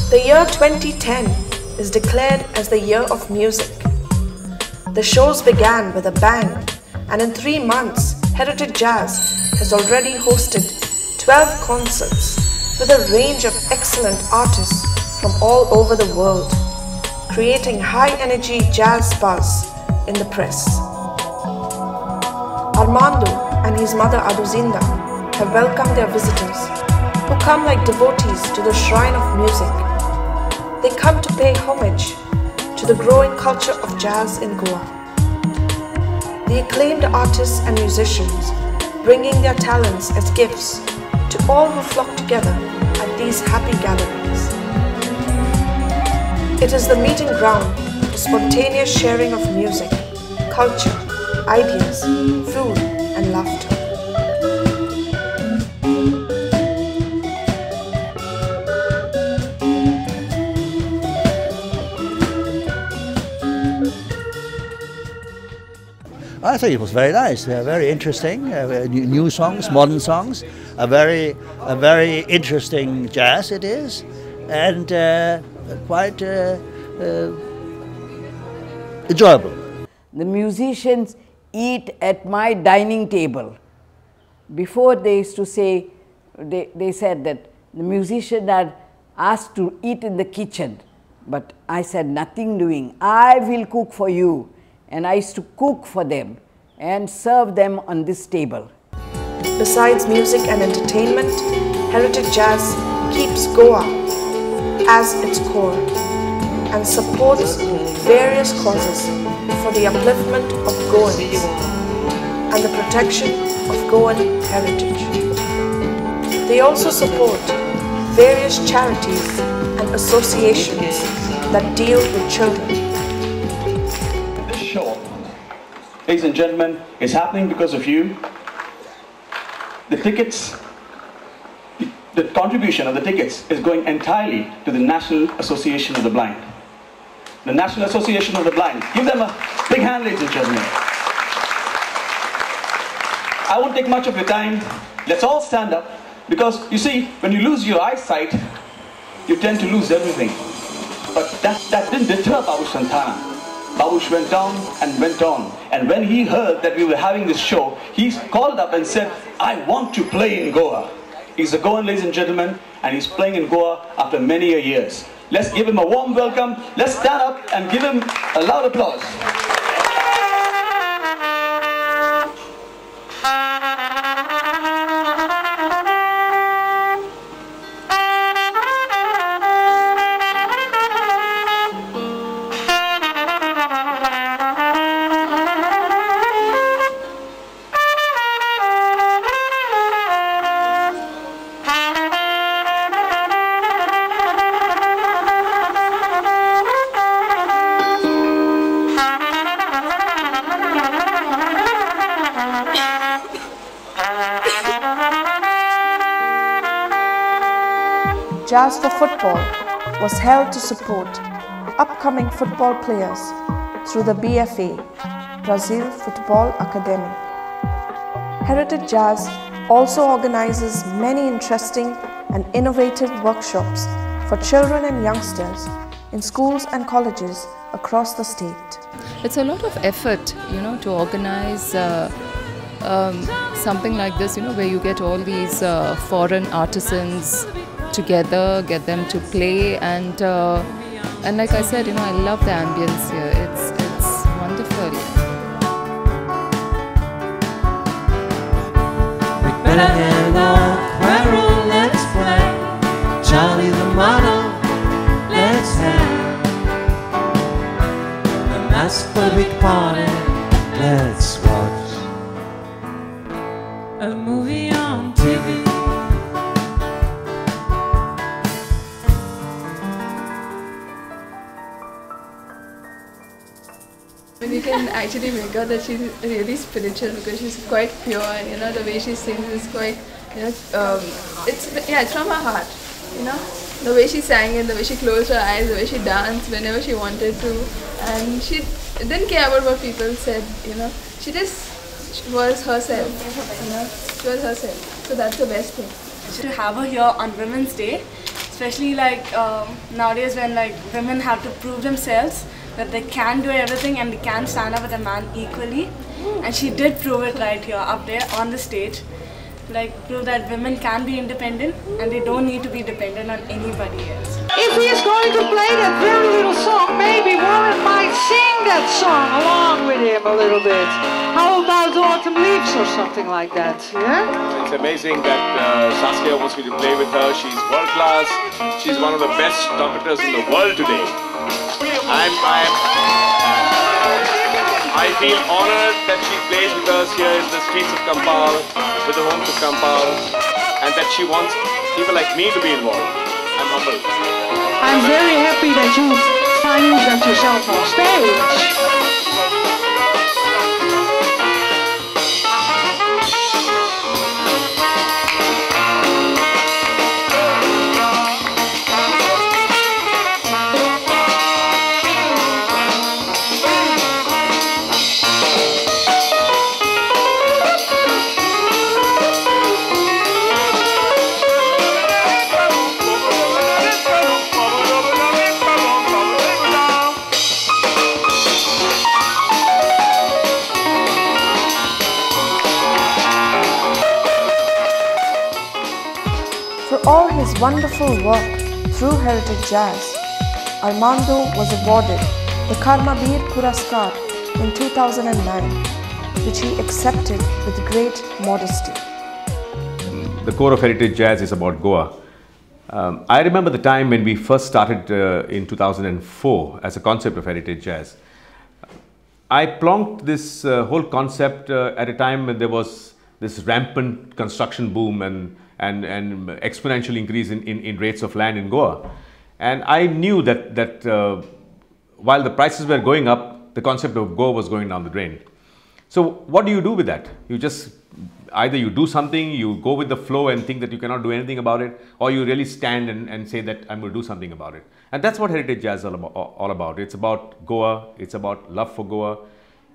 The year 2010 is declared as the year of music. The shows began with a bang, and in 3 months, Heritage Jazz has already hosted 12 concerts with a range of excellent artists from all over the world, creating high-energy jazz buzz in the press. Armando and his mother Aduzinda have welcomed their visitors, who come like devotees to the shrine of music. They come to pay homage to the growing culture of jazz in Goa. The acclaimed artists and musicians bringing their talents as gifts to all who flock together at these happy gatherings. It is the meeting ground for spontaneous sharing of music, culture, ideas, food, and laughter. I think it was very nice, very interesting, new songs, modern songs, a very interesting jazz it is, and quite enjoyable. The musicians eat at my dining table. Before they used to say, they said that the musicians are asked to eat in the kitchen, but I said nothing doing, I will cook for you. And I used to cook for them and serve them on this table. Besides music and entertainment, Heritage Jazz keeps Goa as its core and supports various causes for the upliftment of Goans and the protection of Goan heritage. They also support various charities and associations that deal with children. Ladies and gentlemen, is happening because of you. The tickets, the contribution of the tickets is going entirely to the National Association of the Blind. The National Association of the Blind. Give them a big hand, ladies and gentlemen. I won't take much of your time. Let's all stand up, because you see, when you lose your eyesight, you tend to lose everything. But that didn't deter Babu Santana. Babush went on and went on, and when he heard that we were having this show, he called up and said, I want to play in Goa. He's a Goan, ladies and gentlemen, and he's playing in Goa after many years. Let's give him a warm welcome. Let's stand up and give him a loud applause. Jazz for Football was held to support upcoming football players through the BFA, Brazil Football Academy. Heritage Jazz also organizes many interesting and innovative workshops for children and youngsters in schools and colleges across the state. It's a lot of effort, to organize something like this, where you get all these foreign artisans together, get them to play, and like I said, I love the ambience here. It's wonderful. Let's play. Charlie the model, let's have a mass for a big party. Let's watch a movie on TV. You can actually make out that she's really spiritual because she's quite pure, and the way she sings is quite, it's from her heart, the way she sang it, the way she closed her eyes, the way she danced whenever she wanted to, and she didn't care about what people said, she just was herself, she was herself, so that's the best thing. To have her here on Women's Day, especially like nowadays when like women have to prove themselves that they can do everything and they can stand up with a man equally, and she did prove it right here up there on the stage. Like prove that women can be independent and they don't need to be dependent on anybody else. If he's going to play that very little song, maybe Warren might sing that song along with him a little bit. How about Autumn Leaves or something like that, yeah? It's amazing that Saskia wants me to play with her. She's world class. She's one of the best trumpeters in the world today. I feel honored that she plays with us here in the streets of Kampal, with the homes of Kampal, and that she wants people like me to be involved. I'm humbled. I'm very happy that you finally got yourself on stage. For all his wonderful work through Heritage Jazz, Armando was awarded the Karmabir Puraskar in 2009, which he accepted with great modesty. The core of Heritage Jazz is about Goa. I remember the time when we first started in 2004 as a concept of Heritage Jazz. I plonked this whole concept at a time when there was this rampant construction boom and exponential increase in rates of land in Goa. And I knew that while the prices were going up, the concept of Goa was going down the drain. So what do you do with that? You just, either you do something, you go with the flow and think that you cannot do anything about it, or you really stand and say that I'm going to do something about it. And that's what Heritage Jazz is all about. It's about Goa, it's about love for Goa.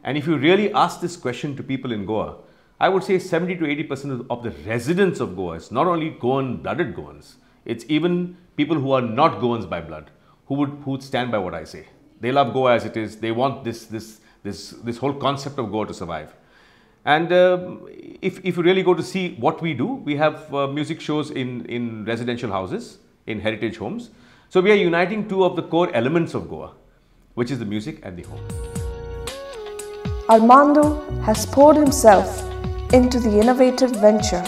And if you really ask this question to people in Goa, I would say 70 to 80% of the residents of Goa, it's not only Goan-blooded Goans, it's even people who are not Goans by blood, who would stand by what I say. They love Goa as it is. They want this whole concept of Goa to survive. And if you really go to see what we do, we have music shows in residential houses, in heritage homes. So we are uniting two of the core elements of Goa, which is the music and the home. Armando has poured himself into the innovative venture,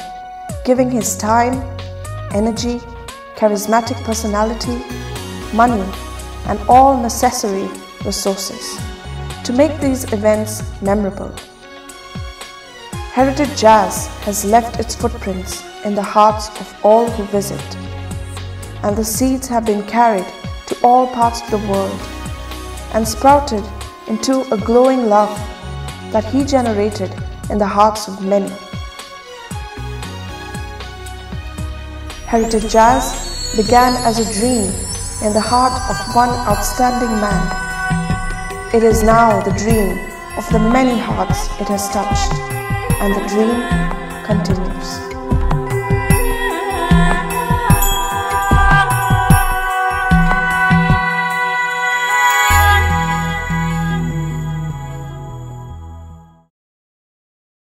giving his time, energy, charismatic personality, money, and all necessary resources to make these events memorable. Heritage Jazz has left its footprints in the hearts of all who visit, and the seeds have been carried to all parts of the world and sprouted into a glowing love that he generated in the hearts of many. Heritage Jazz began as a dream in the heart of one outstanding man. It is now the dream of the many hearts it has touched, and the dream continues.